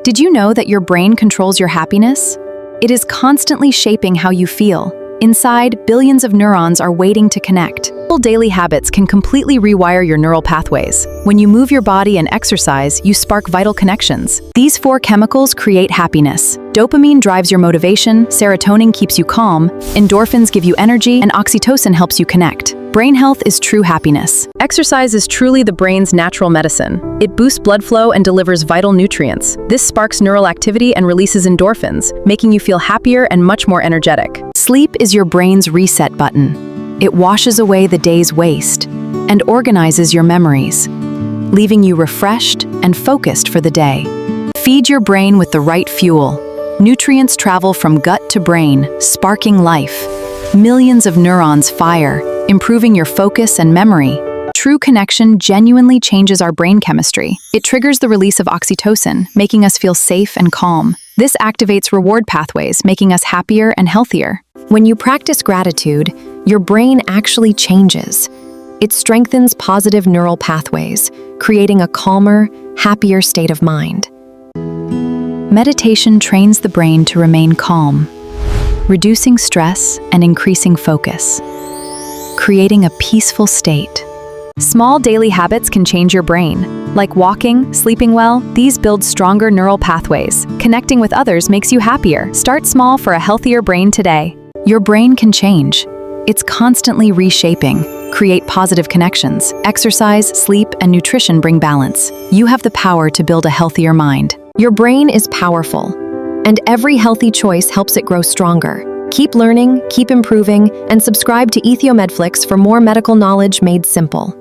Did you know that your brain controls your happiness? It is constantly shaping how you feel. Inside, billions of neurons are waiting to connect. Simple daily habits can completely rewire your neural pathways. When you move your body and exercise, you spark vital connections. These 4 chemicals create happiness. Dopamine drives your motivation, serotonin keeps you calm, endorphins give you energy, and oxytocin helps you connect. Brain health is true happiness. Exercise is truly the brain's natural medicine. It boosts blood flow and delivers vital nutrients. This sparks neural activity and releases endorphins, making you feel happier and much more energetic. Sleep is your brain's reset button. It washes away the day's waste and organizes your memories, leaving you refreshed and focused for the day. Feed your brain with the right fuel. Nutrients travel from gut to brain, sparking life. Millions of neurons fire, improving your focus and memory. True connection genuinely changes our brain chemistry. It triggers the release of oxytocin, making us feel safe and calm. This activates reward pathways, making us happier and healthier. When you practice gratitude, your brain actually changes. It strengthens positive neural pathways, creating a calmer, happier state of mind. Meditation trains the brain to remain calm, reducing stress and increasing focus, creating a peaceful state. Small daily habits can change your brain. Like walking, sleeping well, these build stronger neural pathways. Connecting with others makes you happier. Start small for a healthier brain today. Your brain can change. It's constantly reshaping. Create positive connections. Exercise, sleep, and nutrition bring balance. You have the power to build a healthier mind. Your brain is powerful, and every healthy choice helps it grow stronger. Keep learning, keep improving, and subscribe to ETHIOMEDFLIX for more medical knowledge made simple.